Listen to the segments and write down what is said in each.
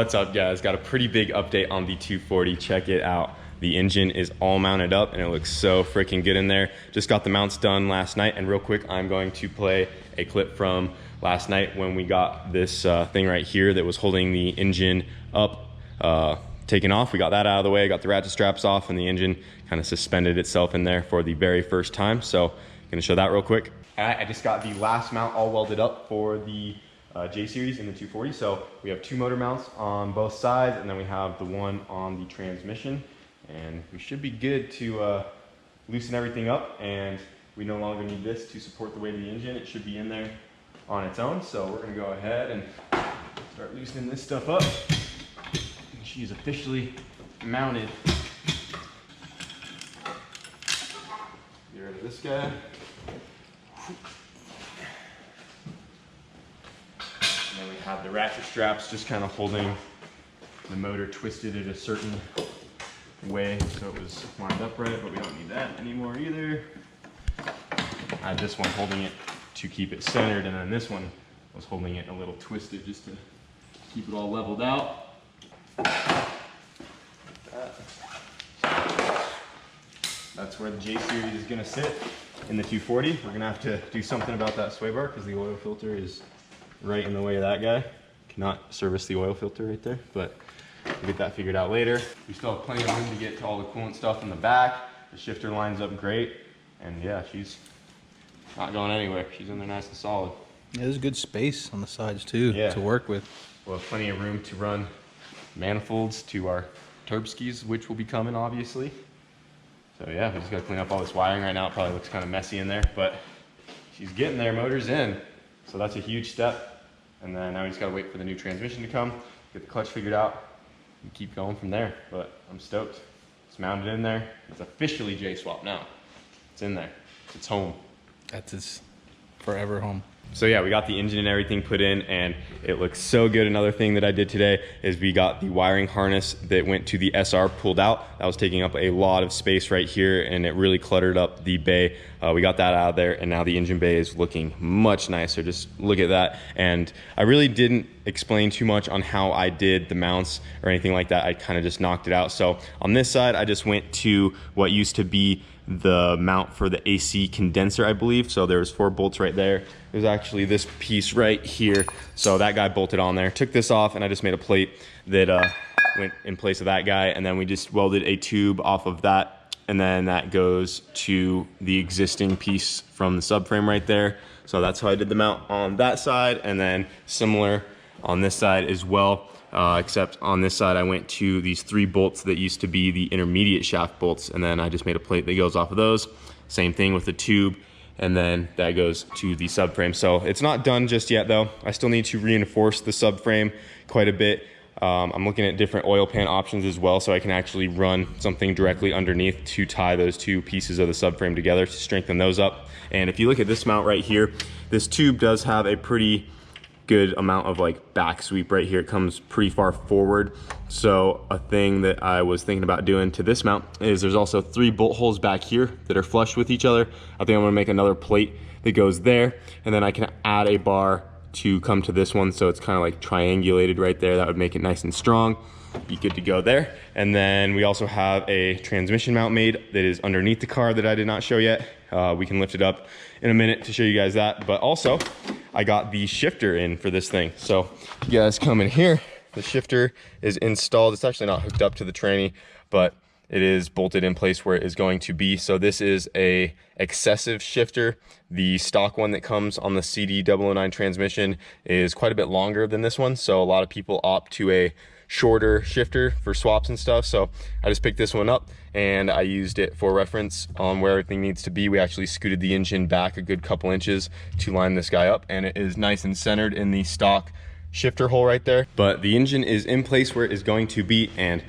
What's up, guys? Got a pretty big update on the 240. Check it out. The engine is all mounted up and it looks so freaking good in there. Just got the mounts done last night, and real quick, I'm going to play a clip from last night when we got this thing right here that was holding the engine up taken off. We got that out of the way, got the ratchet straps off, and the engine kind of suspended itself in there for the very first time. So I'm gonna show that real quick. I just got the last mount all welded up for the J-Series in the 240. So we have 2 motor mounts on both sides, and then we have the one on the transmission. And we should be good to loosen everything up, and we no longer need this to support the weight of the engine. It should be in there on its own. So we're gonna go ahead and start loosening this stuff up. She's officially mounted. Get rid of this guy. And then we have the ratchet straps just kind of holding the motor twisted in a certain way so it was lined up right, but we don't need that anymore either. I had this one holding it to keep it centered, and then this one was holding it a little twisted just to keep it all leveled out. That's where the J-Series is gonna sit in the 240. We're gonna have to do something about that sway bar because the oil filter is right in the way of that guy. Cannot service the oil filter right there, but we'll get that figured out later. We still have plenty of room to get to all the coolant stuff in the back. The shifter lines up great, and yeah, she's not going anywhere. She's in there nice and solid. Yeah, there's good space on the sides too to work with. We'll have plenty of room to run manifolds to our turb skis, which will be coming obviously. So yeah, we just gotta clean up all this wiring right now. It probably looks kind of messy in there, but she's getting there, motor's in. So that's a huge step. And then now we just gotta wait for the new transmission to come, get the clutch figured out, and keep going from there. But I'm stoked. It's mounted in there. It's officially J-Swap now. It's in there. It's home. That's its forever home. So yeah, we got the engine and everything put in, and it looks so good. Another thing that I did today is we got the wiring harness that went to the SR pulled out. That was taking up a lot of space right here, and it really cluttered up the bay. We got that out of there, and now the engine bay is looking much nicer. Just look at that. And I really didn't explain too much on how I did the mounts or anything like that. I kind of just knocked it out. So on this side, I just went to what used to be the mount for the AC condenser, I believe. So there's 4 bolts right there. There's actually this piece right here. So that guy bolted on there. Took this off, and I just made a plate that went in place of that guy. And then we just welded a tube off of that. And then that goes to the existing piece from the subframe right there. So that's how I did the mount on that side. And then similar on this side as well. Except on this side, I went to these 3 bolts that used to be the intermediate shaft bolts, and then I just made a plate that goes off of those. Same thing with the tube, and then that goes to the subframe. So it's not done just yet though. I still need to reinforce the subframe quite a bit. I'm looking at different oil pan options as well, so I can actually run something directly underneath to tie those 2 pieces of the subframe together to strengthen those up. And if you look at this mount right here, this tube does have a pretty good amount of like back sweep right here. It comes pretty far forward. So a thing that I was thinking about doing to this mount is there's also 3 bolt holes back here that are flush with each other. I think I'm gonna make another plate that goes there, and then I can add a bar to come to this one, so it's kind of like triangulated right there. That would make it nice and strong. Be good to go there. And then we also have a transmission mount made that is underneath the car that I did not show yet. We can lift it up in a minute to show you guys that. But also, I got the shifter in for this thing. So you guys come in here, the shifter is installed. It's actually not hooked up to the tranny, but it is bolted in place where it is going to be. So this is a excessive shifter. The stock one that comes on the CD009 transmission is quite a bit longer than this one. So a lot of people opt to a shorter shifter for swaps and stuff. So I just picked this one up and I used it for reference on where everything needs to be. We actually scooted the engine back a good couple inches to line this guy up, and it is nice and centered in the stock shifter hole right there. But the engine is in place where it is going to be, and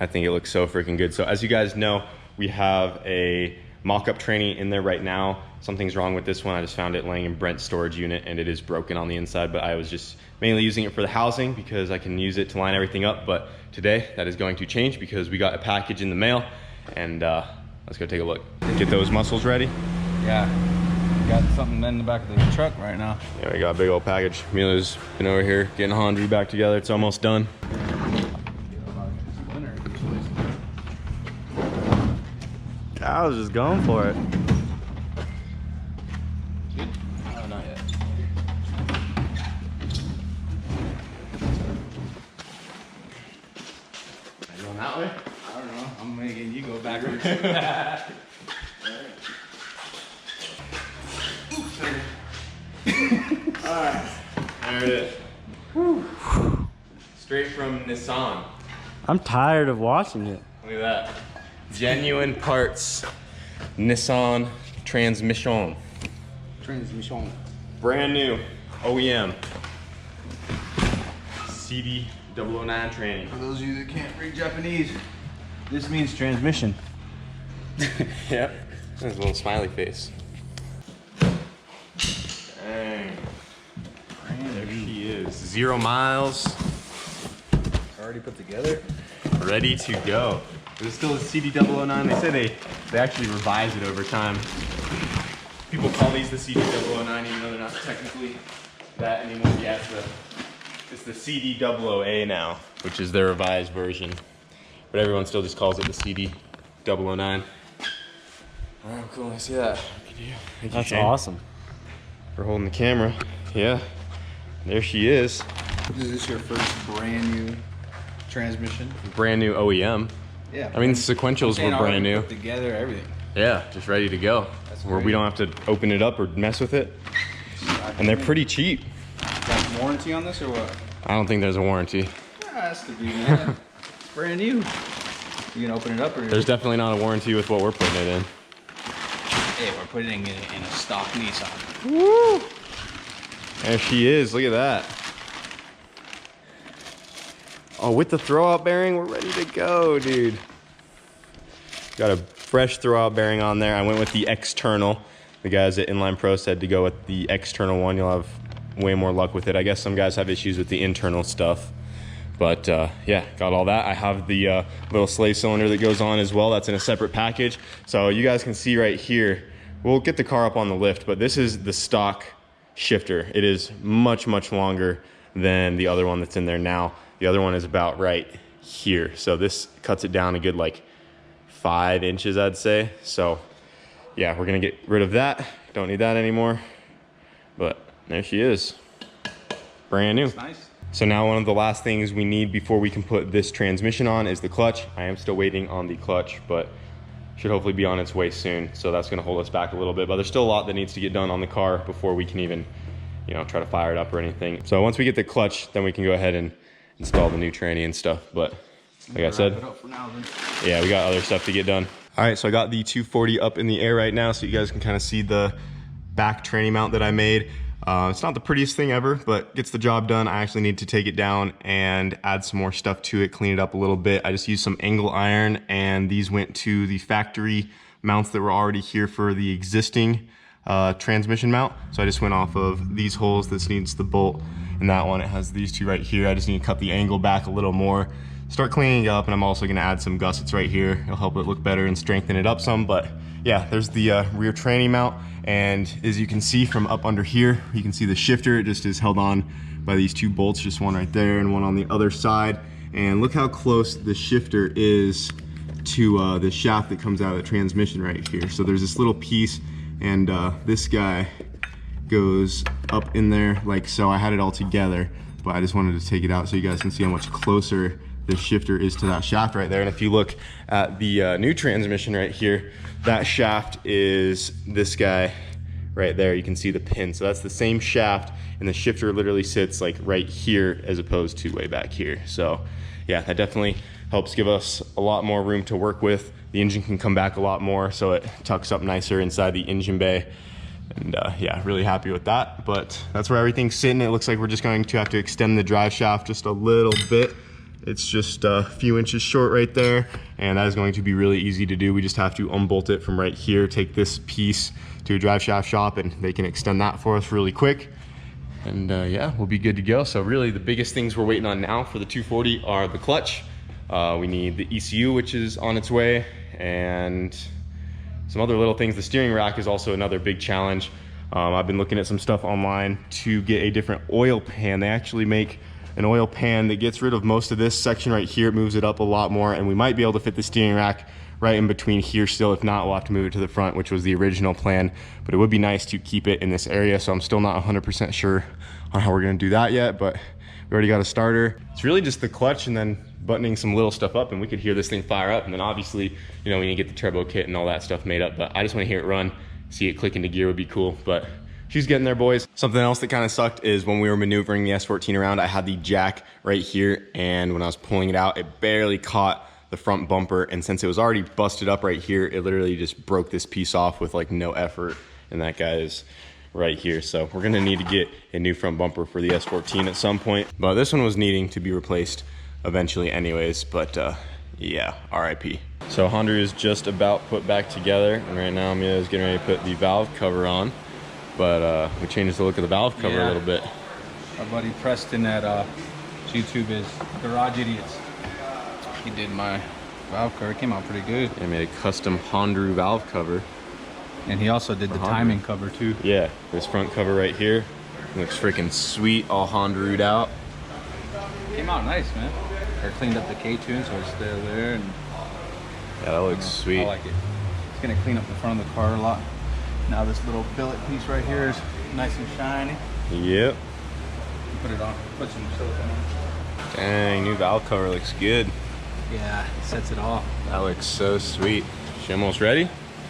I think it looks so freaking good. So as you guys know, we have a mock-up tranny in there right now. Something's wrong with this one. I just found it laying in Brent's storage unit, and it is broken on the inside, but I was just mainly using it for the housing because I can use it to line everything up. But today that is going to change because we got a package in the mail, and let's go take a look. Get those muscles ready. Yeah, got something in the back of the truck right now. Yeah, we got a big old package. Amelia's been over here getting Hondry back together. It's almost done. I was just going for it. Good? Oh, not yet. Are you going that way? I don't know. I'm making you go backwards. Alright, there it is. Whew. Straight from Nissan. I'm tired of watching it. Look at that. Genuine parts. Nissan Transmission. Transmission. Brand new OEM. CD009 training. For those of you that can't read Japanese, this means transmission. Yep. There's a little smiley face. Dang. There she is. 0 miles. Already put together. Ready to go. Is it still a CD009? They say they actually revise it over time. People call these the CD009 even though they're not technically that anymore. Yeah, it's the CD00A now, which is their revised version. But everyone still just calls it the CD009. Oh, cool. I see that. Thank you, That's Shane, awesome. for holding the camera. Yeah. There she is. Is this your first brand new transmission? Brand new OEM. Yeah. I mean, the sequentials were brand new. Put together, everything. Yeah, just ready to go. Where we don't have to open it up or mess with it. And they're pretty cheap. Got warranty on this or what? I don't think there's a warranty. Yeah, has to be, man. It's brand new. You gonna open it up or? There's definitely not a warranty with what we're putting it in. Hey, we're putting it in a stock Nissan. Woo! There she is, look at that. Oh, with the throwout bearing, we're ready to go, dude. Got a fresh throwout bearing on there. I went with the external. The guys at Inline Pro said to go with the external one. You'll have way more luck with it. I guess some guys have issues with the internal stuff. But yeah, got all that. I have the little slave cylinder that goes on as well. That's in a separate package. So you guys can see right here, we'll get the car up on the lift, but this is the stock shifter. It is much, much longer than the other one that's in there now. The other one is about right here. So this cuts it down a good like 5 inches, I'd say. So yeah, we're gonna get rid of that. Don't need that anymore. But there she is, brand new. That's nice. So now one of the last things we need before we can put this transmission on is the clutch. I am still waiting on the clutch, but should hopefully be on its way soon. So that's gonna hold us back a little bit, but there's still a lot that needs to get done on the car before we can even, you know, try to fire it up or anything. So once we get the clutch, then we can go ahead and install the new tranny and stuff. But like I said, yeah, we got other stuff to get done. All right, so I got the 240 up in the air right now so you guys can kind of see the back tranny mount that I made. It's not the prettiest thing ever, but gets the job done. I actually need to take it down and add some more stuff to it, clean it up a little bit. I just used some angle iron, and these went to the factory mounts that were already here for the existing transmission mount. So I just went off of these holes. This needs the bolt, and that one, it has these two right here. I just need to cut the angle back a little more, start cleaning it up, and I'm also gonna add some gussets right here. It'll help it look better and strengthen it up some. But yeah, there's the rear tranny mount, and as you can see from up under here, you can see the shifter. It just is held on by these 2 bolts, just one right there and one on the other side. And look how close the shifter is to the shaft that comes out of the transmission right here. So there's this little piece, and this guy goes up in there like so. I had it all together, but I just wanted to take it out so you guys can see how much closer the shifter is to that shaft right there. And if you look at the new transmission right here, that shaft is this guy right there. You can see the pin. So that's the same shaft, and the shifter literally sits like right here as opposed to way back here. So yeah, that definitely helps give us a lot more room to work with. The engine can come back a lot more, so it tucks up nicer inside the engine bay. And yeah, really happy with that. But that's where everything's sitting. It looks like we're just going to have to extend the drive shaft just a little bit. It's just a few inches short right there, and that is going to be really easy to do. We just have to unbolt it from right here, take this piece to a drive shaft shop, and they can extend that for us really quick. And yeah, we'll be good to go. So really the biggest things we're waiting on now for the 240 are the clutch. We need the ECU, which is on its way, and some other little things. The steering rack is also another big challenge. I've been looking at some stuff online to get a different oil pan. They actually make an oil pan that gets rid of most of this section right here. It moves it up a lot more, and we might be able to fit the steering rack right in between here still. If not, we'll have to move it to the front, which was the original plan, but it would be nice to keep it in this area. So I'm still not 100% sure on how we're gonna do that yet, but we already got a starter. It's really just the clutch and then buttoning some little stuff up, and we could hear this thing fire up. And then obviously, you know, we need to get the turbo kit and all that stuff made up, but I just want to hear it run, see it click into gear would be cool. But she's getting there, boys. Something else that kind of sucked is when we were maneuvering the S14 around, I had the jack right here, and when I was pulling it out, it barely caught the front bumper, and since it was already busted up right here, it literally just broke this piece off with like no effort, and that guy is right here. So we're gonna need to get a new front bumper for the S14 at some point, but this one was needing to be replaced eventually anyways. But yeah, RIP. So Honda is just about put back together, and right now Amelia is getting ready to put the valve cover on, but we changed the look of the valve cover a little bit. Our buddy Preston at YouTube is Garage Idiots. He did my valve cover. It came out pretty good. I made a custom Honda valve cover. And he also did the timing cover too. Yeah, this front cover right here looks freaking sweet, all Honda-ed out. Came out nice, man. I cleaned up the K-tune so it's still there. And yeah, that looks sweet. I like it. It's gonna clean up the front of the car a lot. Now this little billet piece right here is nice and shiny. Yep. Put it on, put some silicone on. Dang, new valve cover looks good. Yeah, it sets it off. That looks so sweet. She almost ready?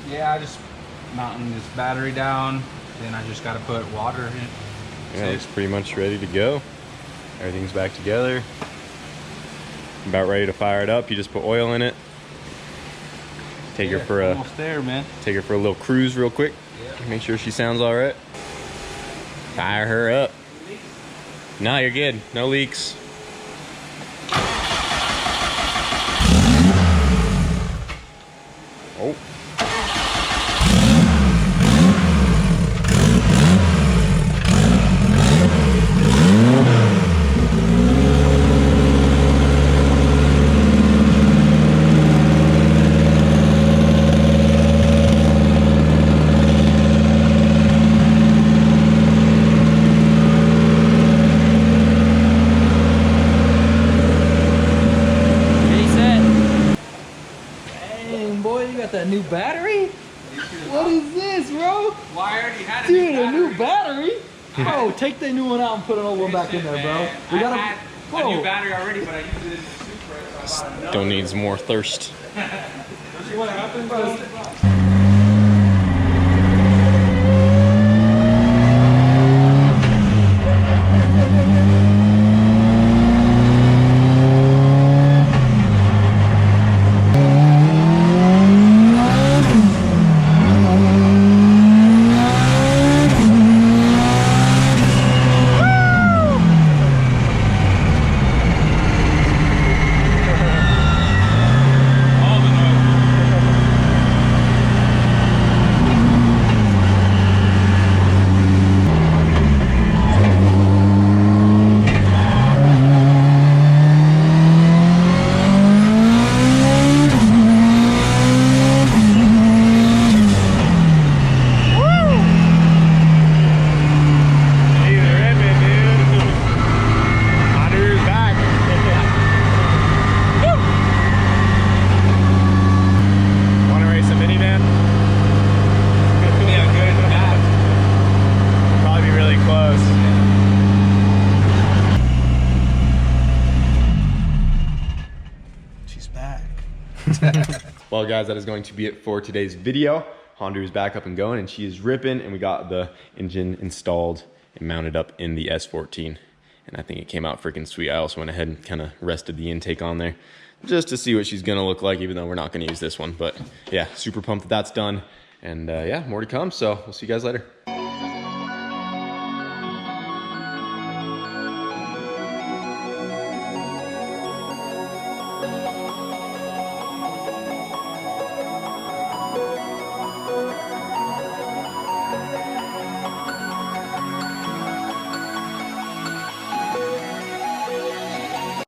Yeah, I just mounting this battery down. Then I just gotta put water in it. Yeah, it's pretty much ready to go. Everything's back together. About ready to fire it up. You just put oil in it. Take her for almost there, man. Take her for a little cruise real quick. Yeah. Make sure she sounds all right. Fire her up. No, you're good. No leaks. Oh. That new battery? What is this, bro? Well, I already had a new battery. Bro, take the new one out and put an old one back in there, bro. We got a new battery already, but I used it as a super. Don't need some more thirst. What happened, bro? Well, guys, that is going to be it for today's video. Honda is back up and going, and she is ripping, and we got the engine installed and mounted up in the S14. And I think it came out freaking sweet. I also went ahead and kind of rested the intake on there just to see what she's gonna look like, even though we're not gonna use this one. But yeah, super pumped that that's done. And yeah, more to come, so we'll see you guys later.